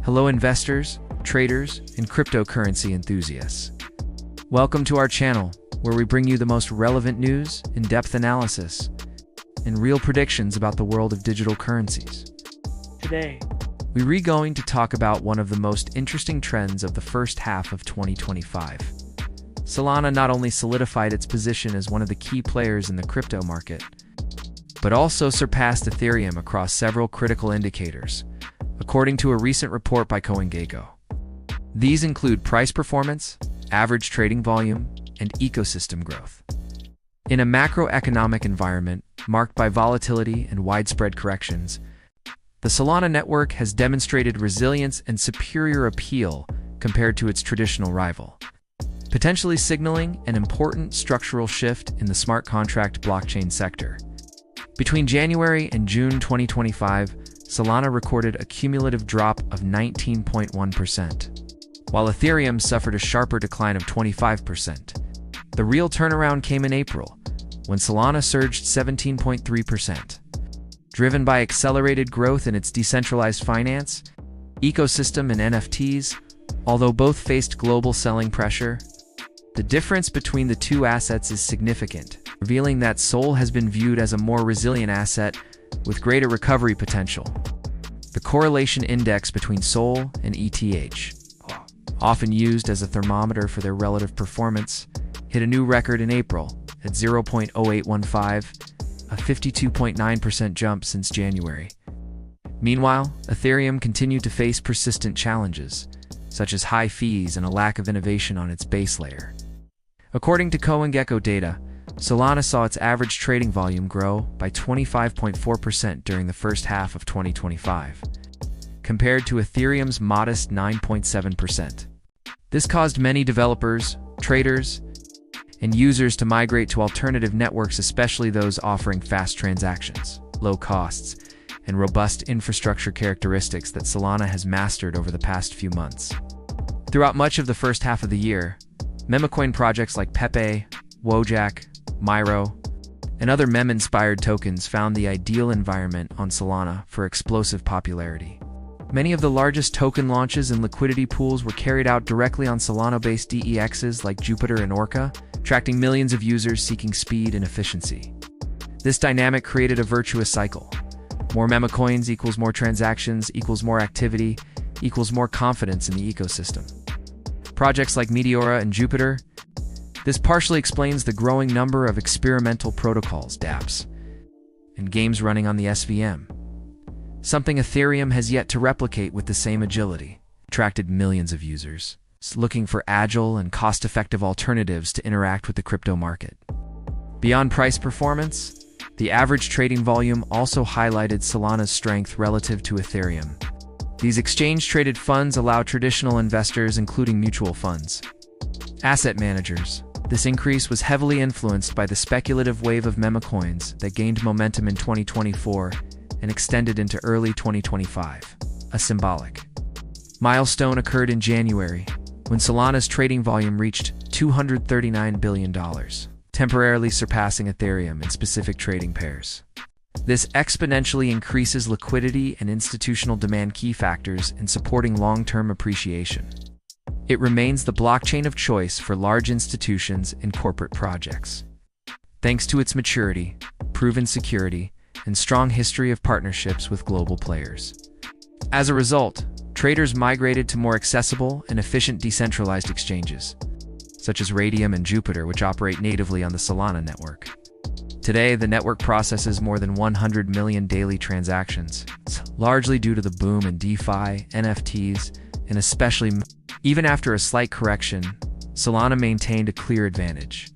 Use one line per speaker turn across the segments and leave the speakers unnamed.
Hello investors, traders, and cryptocurrency enthusiasts. Welcome to our channel, where we bring you the most relevant news, in-depth analysis, and real predictions about the world of digital currencies. Today, we're going to talk about one of the most interesting trends of the first half of 2025. Solana not only solidified its position as one of the key players in the crypto market, but also surpassed Ethereum across several critical indicators, according to a recent report by CoinGecko. These include price performance, average trading volume, and ecosystem growth. In a macroeconomic environment marked by volatility and widespread corrections, the Solana network has demonstrated resilience and superior appeal compared to its traditional rival, potentially signaling an important structural shift in the smart contract blockchain sector. Between January and June 2025, Solana recorded a cumulative drop of 19.1%, while Ethereum suffered a sharper decline of 25%. The real turnaround came in April, when Solana surged 17.3%. Driven by accelerated growth in its decentralized finance, ecosystem, and NFTs, although both faced global selling pressure, the difference between the two assets is significant, revealing that Sol has been viewed as a more resilient asset with greater recovery potential. The correlation index between Sol and ETH, often used as a thermometer for their relative performance, hit a new record in April at 0.0815, a 52.9% jump since January. Meanwhile, Ethereum continued to face persistent challenges, such as high fees and a lack of innovation on its base layer. According to CoinGecko data, Solana saw its average trading volume grow by 25.4% during the first half of 2025, compared to Ethereum's modest 9.7%. This caused many developers, traders, and users to migrate to alternative networks, especially those offering fast transactions, low costs, and robust infrastructure characteristics that Solana has mastered over the past few months. Throughout much of the first half of the year, memecoin projects like Pepe, Wojak, Myro, and other meme-inspired tokens found the ideal environment on Solana for explosive popularity. Many of the largest token launches and liquidity pools were carried out directly on Solana-based DEXs like Jupiter and Orca, attracting millions of users seeking speed and efficiency. This dynamic created a virtuous cycle. More memecoins equals more transactions equals more activity equals more confidence in the ecosystem. Projects like Meteora and Jupiter. This partially explains the growing number of experimental protocols, dApps, and games running on the SVM, something Ethereum has yet to replicate with the same agility. Attracted millions of users looking for agile and cost-effective alternatives to interact with the crypto market. Beyond price performance, the average trading volume also highlighted Solana's strength relative to Ethereum. These exchange-traded funds allow traditional investors, including mutual funds, asset managers. This increase was heavily influenced by the speculative wave of memecoins that gained momentum in 2024 and extended into early 2025. A symbolic milestone occurred in January, when Solana's trading volume reached $239 billion, temporarily surpassing Ethereum in specific trading pairs. This exponentially increases liquidity and institutional demand, key factors in supporting long-term appreciation. It remains the blockchain of choice for large institutions and corporate projects, thanks to its maturity, proven security, and strong history of partnerships with global players. As a result, traders migrated to more accessible and efficient decentralized exchanges, such as Radium and Jupiter, which operate natively on the Solana network. Today, the network processes more than 100 million daily transactions, largely due to the boom in DeFi, NFTs, and especially even after a slight correction, Solana maintained a clear advantage,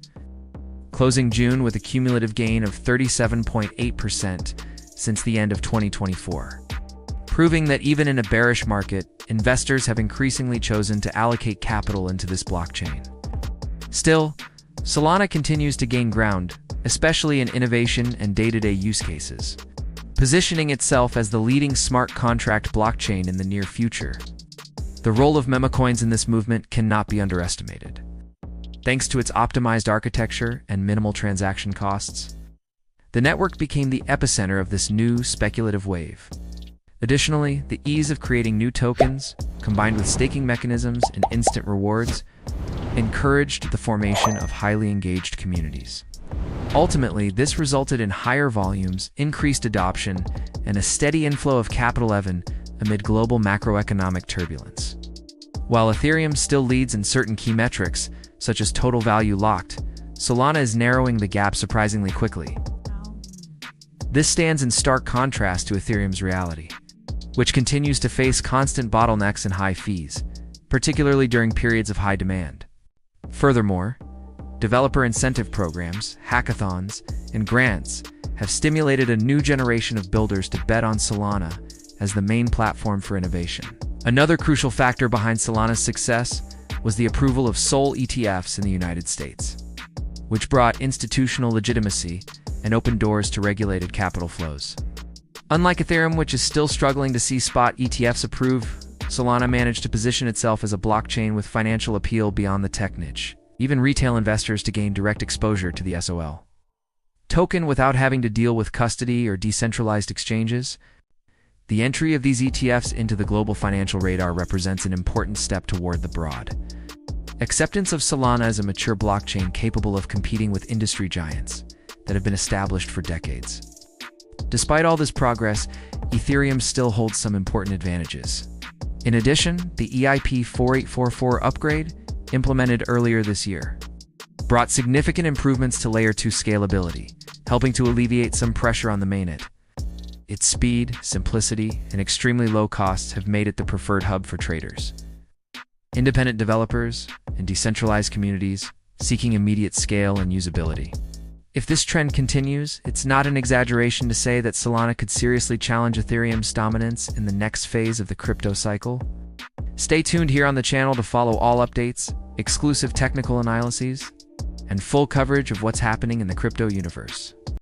closing June with a cumulative gain of 37.8% since the end of 2024, proving that even in a bearish market, investors have increasingly chosen to allocate capital into this blockchain. Still, Solana continues to gain ground, especially in innovation and day-to-day use cases, positioning itself as the leading smart contract blockchain in the near future. The role of memecoins in this movement cannot be underestimated. Thanks to its optimized architecture and minimal transaction costs, the network became the epicenter of this new speculative wave. Additionally, the ease of creating new tokens, combined with staking mechanisms and instant rewards, encouraged the formation of highly engaged communities. Ultimately, this resulted in higher volumes, increased adoption, and a steady inflow of capital amid global macroeconomic turbulence. While Ethereum still leads in certain key metrics, such as total value locked, Solana is narrowing the gap surprisingly quickly. This stands in stark contrast to Ethereum's reality, which continues to face constant bottlenecks and high fees, particularly during periods of high demand. Furthermore, developer incentive programs, hackathons, and grants have stimulated a new generation of builders to bet on Solana as the main platform for innovation. Another crucial factor behind Solana's success was the approval of SOL ETFs in the United States, which brought institutional legitimacy and opened doors to regulated capital flows. Unlike Ethereum, which is still struggling to see spot ETFs approved, Solana managed to position itself as a blockchain with financial appeal beyond the tech niche, even retail investors to gain direct exposure to the SOL token without having to deal with custody or decentralized exchanges. The entry of these ETFs into the global financial radar represents an important step toward the broad acceptance of Solana as a mature blockchain capable of competing with industry giants that have been established for decades. Despite all this progress, Ethereum still holds some important advantages. In addition, the EIP 4844 upgrade, implemented earlier this year, brought significant improvements to Layer 2 scalability, helping to alleviate some pressure on the mainnet. Its speed, simplicity, and extremely low costs have made it the preferred hub for traders, independent developers, and decentralized communities seeking immediate scale and usability. If this trend continues, it's not an exaggeration to say that Solana could seriously challenge Ethereum's dominance in the next phase of the crypto cycle. Stay tuned here on the channel to follow all updates, exclusive technical analyses, and full coverage of what's happening in the crypto universe.